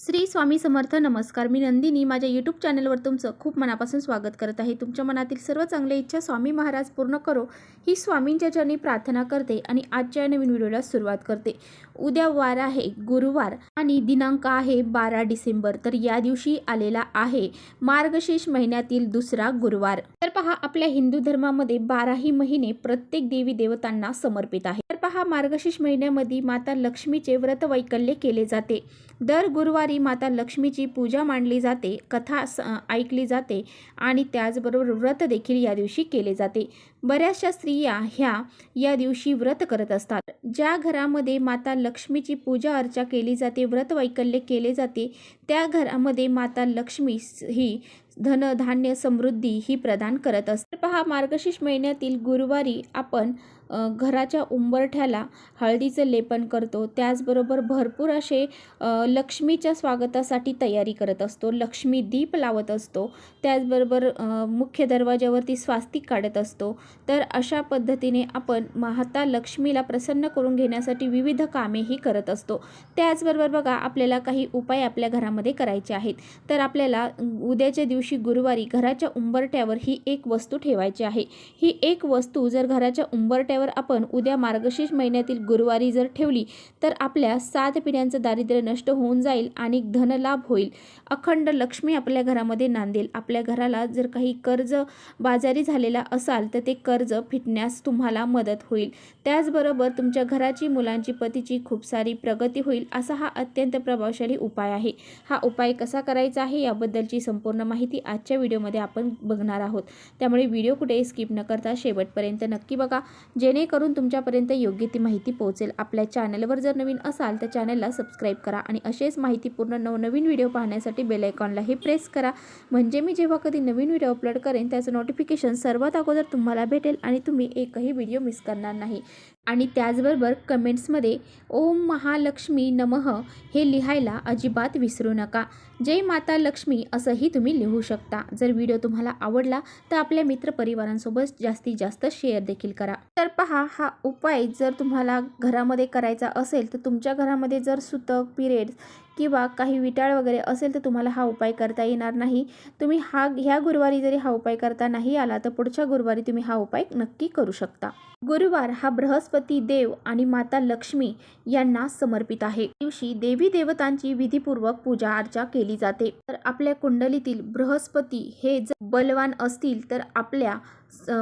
श्री स्वामी समर्थ. नमस्कार. मी नंदिनी माझ्या यूट्यूब चॅनलवर तुमचं खूप मनापासून स्वागत करत आहे. तुमच्या मनातील सर्व चांगल्या इच्छा स्वामी महाराज पूर्ण करो ही स्वामींच्या चरणी प्रार्थना करते आणि आजच्या नवीन व्हिडिओला सुरुवात करते. उद्या वार आहे गुरुवार आणि दिनांक आहे 12 डिसेंबर. तर या दिवशी आलेला आहे मार्गशीर्ष महिन्यातील दुसरा गुरुवार. तर पहा, आपल्या हिंदू धर्मामध्ये 12ही महिने प्रत्येक देवी देवतांना समर्पित आहे. तर पहा, मार्गशीर्ष महिन्यामध्ये माता लक्ष्मीचे व्रत वैकल्य केले जाते. दर गुरुवारी माता लक्ष्मीची पूजा मांडली जाते, कथा ऐकली जाते आणि त्याचबरोबर व्रत देखील या दिवशी केले जाते. बऱ्याचशा स्त्रिया या दिवशी व्रत करत असतात. ज्या घरामध्ये माता लक्ष्मीची पूजा अर्चा केली जाते, व्रत वैकल्य केले जाते, त्या घरामध्ये माता लक्ष्मी ही धन धान्य समृद्धी ही प्रदान करत असते. पहा, मार्गशीर्ष महिन्यातील गुरुवारी आपण घराच्या उंबरठ्याला हळदीचं लेपन करतो. त्याचबरोबर भरपूर असे लक्ष्मीच्या स्वागतासाठी तयारी करत असतो. लक्ष्मी दीप लावत असतो. त्याचबरोबर मुख्य दरवाजावरती स्वास्तिक काढत असतो. तर अशा पद्धतीने आपण माता लक्ष्मीला प्रसन्न करून घेण्यासाठी विविध कामेही करत असतो. त्याचबरोबर बघा, आपल्याला काही उपाय आपल्या घरामध्ये करायचे आहेत. तर आपल्याला उद्याच्या दिवशी गुरुवारी घराच्या उंबरठ्यावर ही एक वस्तू ठेवायची आहे. ही एक वस्तू जर घराच्या उंबरठ्यावर आपण उद्या मार्गशीर्ष महिन्यातील गुरुवारी जर ठेवली तर आपल्या 7 पिढ्यांचं दारिद्र्य नष्ट होऊन जाईल आणि धनलाभ होईल. अखंड लक्ष्मी आपल्या घरामध्ये नांदेल. आपल्या घराला जर काही कर्ज बाजारी झालेला असाल तर ते कर्ज फिटण्यास तुम्हाला मदत होईल. त्याचबरोबर तुमच्या घराची, मुलांची, पतीची खूप सारी प्रगती होईल. असा हा अत्यंत प्रभावशाली उपाय आहे. हा उपाय कसा करायचा आहे याबद्दलची संपूर्ण माहिती आजच्या व्हिडिओमध्ये आपण बघणार आहोत. त्यामुळे व्हिडिओ कुठे स्किप न करता शेवटपर्यंत नक्की बघा, जेणेकरून तुमच्यापर्यंत योग्य ती माहिती पोहोचेल. आपल्या चॅनलवर जर नवीन असाल तर चॅनलला सबस्क्राईब करा आणि असेच माहितीपूर्ण नवनवीन व्हिडिओ पाहण्यासाठी बेल आयकॉनलाही प्रेस करा. म्हणजे मी जेव्हा कधी नवीन व्हिडिओ अपलोड करेन त्याचं नोटिफिकेशन सर्वात अगोदर तुम्हाला भेटेल आणि तुम्ही एकही व्हिडिओ मिस करणार नाही. आणि त्याचबरोबर कमेंट्समध्ये ओम महालक्ष्मी नमः हे लिहायला अजिबात विसरू नका. जय माता लक्ष्मी असंही तुम्ही लिहू शकता. जर व्हिडिओ तुम्हाला आवडला तर आपल्या मित्रपरिवारांसोबत जास्तीत जास्त शेअर देखील करा. तर पहा, हा उपाय जर तुम्हाला घरामध्ये करायचा असेल तर तुमच्या घरामध्ये जर सुतक, पिरियड्स किंवा काही विटाळ वगैरे असेल तर तुम्हाला हा उपाय करता येणार नाही. तुम्ही ह्या गुरुवारी जरी हा उपाय करता नाही आला तर पुढच्या गुरुवारी तुम्ही हा उपाय नक्की करू शकता. गुरुवार हा बृहस्पती देव आणि माता लक्ष्मी यांना समर्पित आहे. दिवशी देवी देवतांची विधीपूर्वक पूजा अर्चा केली जाते. तर आपल्या कुंडलीतील बृहस्पती हे जर बलवान असतील तर आपल्या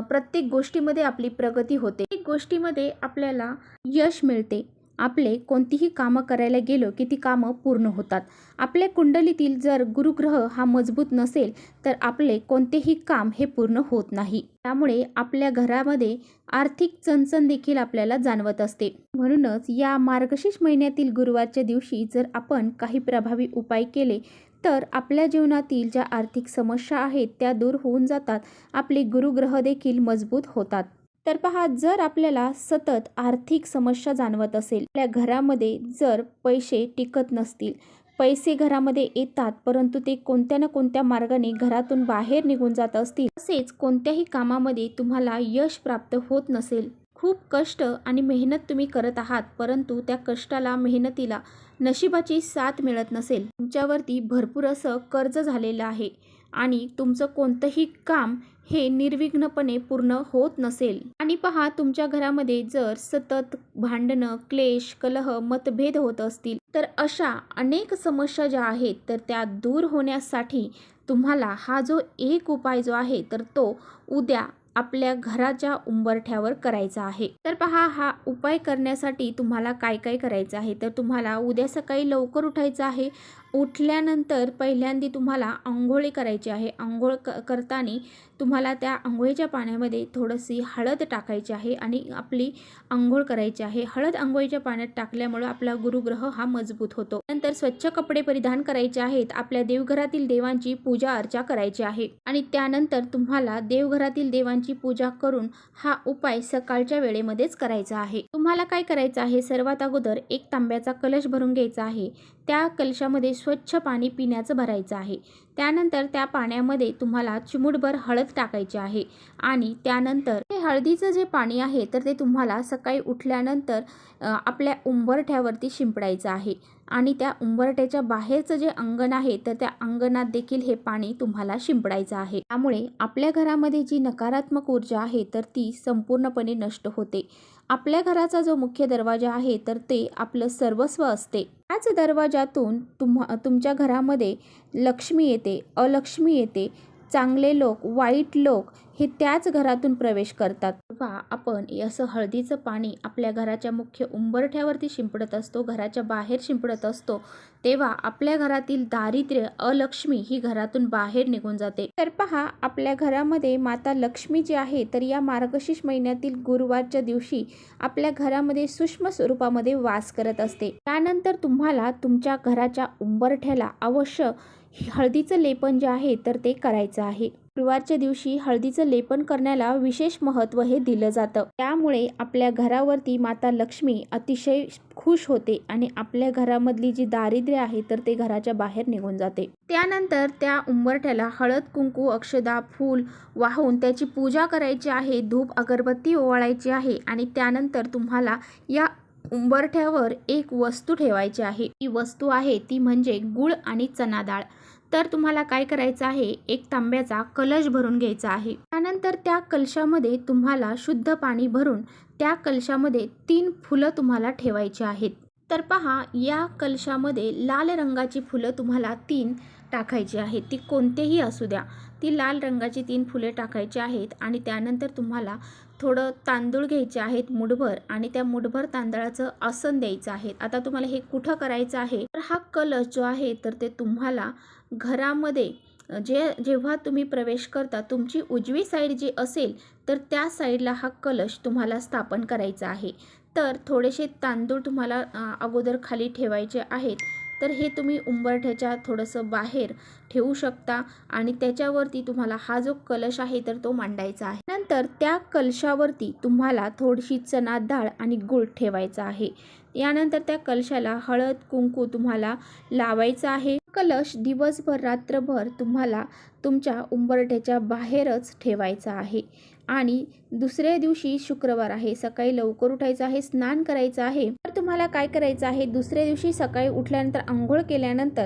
प्रत्येक गोष्टीमध्ये आपली प्रगती होते. प्रत्येक गोष्टीमध्ये आपल्याला यश मिळते. आपले कोणतीही कामं करायला गेलो की ती कामं पूर्ण होतात. आपल्या कुंडलीतील जर गुरुग्रह हा मजबूत नसेल तर आपले कोणतेही काम हे पूर्ण होत नाही. त्यामुळे आपल्या घरामध्ये आर्थिक चणचण देखील आपल्याला जाणवत असते. म्हणूनच या मार्गशीर्ष महिन्यातील गुरुवारच्या दिवशी जर आपण काही प्रभावी उपाय केले तर आपल्या जीवनातील ज्या आर्थिक समस्या आहेत त्या दूर होऊन जातात. आपले गुरुग्रह देखील मजबूत होतात. तर पहा, जर आपल्याला सतत आर्थिक समस्या जाणवत असेल, आपल्या घरामध्ये जर पैसे टिकत नसतील, पैसे घरामध्ये येतात परंतु ते कोणत्या ना कोणत्या मार्गाने घरातून बाहेर निघून जात असतील, तसेच कोणत्याही कामामध्ये तुम्हाला यश प्राप्त होत नसेल, खूप कष्ट आणि मेहनत तुम्ही करत आहात परंतु त्या कष्टाला, मेहनतीला नशिबाची साथ मिळत नसेल, तुमच्यावरती भरपूर असं कर्ज झालेलं आहे आणि तुमचं कोणतंही काम हे निर्विघ्नपणे पूर्ण होत नसेल आणि पहा, तुमच्या घरामध्ये जर सतत भांडणं, क्लेश, कलह, मतभेद होत असतील तर अशा अनेक समस्या ज्या आहेत तर त्या दूर होण्यासाठी तुम्हाला हा जो एक उपाय जो आहे तर तो उद्या आपल्या घराच्या उंबरठ्यावर करायचा आहे. तर पहा, हा उपाय करण्यासाठी तुम्हाला काय काय करायचं आहे. तर तुम्हाला उद्या सकाळी लवकर उठायचं आहे. उठल्यानंतर पहिल्यांदा तुम्हाला आंघोळी करायची आहे. आंघोळ करताना तुम्हाला त्या आंघोळीच्या पाण्यामध्ये थोडीशी हळद टाकायची आहे आणि आपली आंघोळ करायची आहे. हळद आंघोळीच्या पाण्यात टाकल्यामुळे आपला गुरुग्रह हा मजबूत होतो. नंतर स्वच्छ कपडे परिधान करायचे आहेत. आपल्या देवघरातील देवांची पूजा अर्चा करायची आहे आणि त्यानंतर तुम्हाला देवघरातील देवांची पूजा करून हा उपाय सकाळच्या वेळेमध्येच करायचा आहे. तुम्हाला काय करायचं आहे, सर्वात अगोदर एक तांब्याचा कलश भरून घ्यायचा आहे. त्या कलशामध्ये स्वच्छ पाणी पिण्याचं भरायचं आहे. त्यानंतर त्या पाण्यामध्ये तुम्हाला चिमूटभर हळद टाकायची आहे आणि त्यानंतर हळदीचं जे पाणी आहे तर ते तुम्हाला सकाळी उठल्यानंतर आपल्या उंबरठ्यावरती शिंपडायचं आहे आणि त्या उंबरठ्याच्या बाहेरचं जे अंगण आहे तर त्या अंगणात देखील हे पाणी तुम्हाला शिंपडायचं आहे. त्यामुळे आपल्या घरामध्ये जी नकारात्मक ऊर्जा आहे तर ती संपूर्णपणे नष्ट होते. आपल्या घराचा जो मुख्य दरवाजा आहे तर ते आपलं सर्वस्व असते. त्याच दरवाजातून तुमच्या घरामध्ये लक्ष्मी येते, अलक्ष्मी येते. चांगले लोक, वाईट लोक हे त्याच घरातून प्रवेश करतात. तेव्हा आपण असं हळदीचं पाणी आपल्या घराच्या मुख्य उंबरठ्यावरती शिंपडत असतो, घराच्या बाहेर शिंपडत असतो, तेव्हा आपल्या घरातील दारिद्र्य, अलक्ष्मी ही घरातून बाहेर निघून जाते. तर पहा, आपल्या घरामध्ये माता लक्ष्मी जी आहे तर या मार्गशीर्ष महिन्यातील गुरुवारच्या दिवशी आपल्या घरामध्ये सूक्ष्म स्वरूपामध्ये वास करत असते. त्यानंतर तुम्हाला तुमच्या घराच्या उंबरठ्याला अवश्य हळदीचं लेपन जे आहे तर ते करायचं आहे. गुरुवारच्या दिवशी हळदीचं लेपन करण्याला विशेष महत्त्व हे दिलं जातं. त्यामुळे आपल्या घरावरती माता लक्ष्मी अतिशय खुश होते आणि आपल्या घरामधली जी दारिद्र्य आहे तर ते घराच्या बाहेर निघून जाते. त्यानंतर त्या उंबरठ्याला हळद, कुंकू, अक्षदा, फूल वाहून त्याची पूजा करायची आहे, धूप अगरबत्ती ओवाळायची आहे आणि त्यानंतर तुम्हाला या उंबरठ्यावर एक वस्तू ठेवायची आहे. ती वस्तू आहे ती म्हणजे गूळ आणि चना डाळ. तर तुम्हाला काय करायचं आहे, एक तांब्याचा कलश भरून घ्यायचा आहे. त्यानंतर त्या कलशामध्ये तुम्हाला शुद्ध पाणी भरून त्या कलशामध्ये 3 फुलं तुम्हाला ठेवायची आहेत. तर पहा, या कलशामध्ये लाल रंगाची फुलं तुम्हाला 3 टाकायची आहेत. ती कोणतेही असू द्या, ती लाल रंगाची 3 फुले टाकायची आहेत आणि त्यानंतर तुम्हाला थोडं तांदूळ घ्यायचे आहेत मुठभर आणि त्या मुठभर तांदळाचं आसन द्यायचं आहे. आता तुम्हाला हे कुठं करायचं आहे, तर हा कलश जो आहे तर ते तुम्हाला घरामध्ये जेव्हा तुम्ही प्रवेश करता तुमची उजवी साईड जी असेल तर त्या साईडला हा कलश तुम्हाला स्थापन करायचा आहे. तर थोडेसे तांदूळ तुम्हाला अगोदर खाली ठेवायचे आहेत. तर हे तुम्ही उंबरठ्याच्या थोडंसं बाहेर ठेवू शकता आणि त्याच्यावरती तुम्हाला हा जो कलश आहे तर तो मांडायचा आहे. नंतर त्या कलशावरती तुम्हाला थोडीशी चना डाळ आणि गूळ ठेवायचा आहे. यानंतर त्या कलशाला हळद, कुंकू तुम्हाला लावायचं आहे. कलश दिवसभर रात्रभर तुम्हाला तुमच्या उंबरठ्याच्या बाहेरच ठेवायचा आहे आणि दुसऱ्या दिवशी शुक्रवार आहे, सकाळी लवकर उठायचं आहे, स्नान करायचं आहे. तर तुम्हाला काय करायचं आहे, दुसऱ्या दिवशी सकाळी उठल्यानंतर आंघोळ केल्यानंतर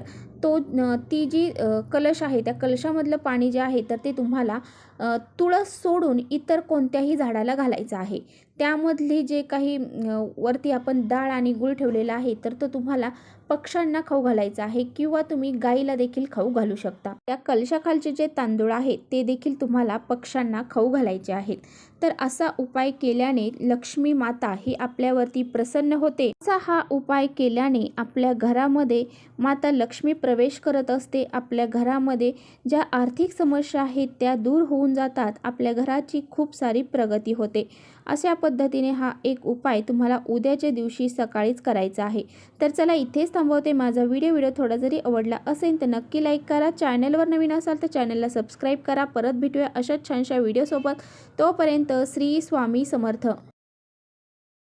ती जी कलश आहे त्या कलशामधलं पाणी जे आहे तर ते तुम्हाला तुळस सोडून इतर कोणत्याही झाडाला घालायचं आहे. त्यामधली जे काही वरती आपण डाळ आणि गूळ ठेवलेला आहे तर तो तुम्हाला पक्ष्यांना खाऊ घालायचा आहे किंवा तुम्ही गाईला देखील खाऊ घालू शकता. त्या कलशाखालचे जे तांदूळ आहेत ते देखील तुम्हाला पक्ष्यांना खाऊ घालायचे आहेत. तर असा उपाय केल्याने लक्ष्मी माता ही आपल्यावरती प्रसन्न होते. असा हा उपाय केल्याने आपल्या घरामध्ये माता लक्ष्मी प्रवेश करत असते. आपल्या घरामध्ये ज्या आर्थिक समस्या आहेत त्या दूर होऊन जातात. आपल्या घराची खूप सारी प्रगती होते. अशा पद्धतीने हा एक उपाय तुम्हाला उद्याच्या दिवशी सकाळीच करायचा आहे. तर चला इथेच थांबवते. माझा व्हिडिओ थोडा जरी आवडला असेल तर नक्की लाईक करा. चॅनलवर नवीन असाल तर चॅनलला सबस्क्राईब करा. परत भेटूया अशाच छानशा व्हिडिओसोबत. तोपर्यंत श्री स्वामी समर्थ.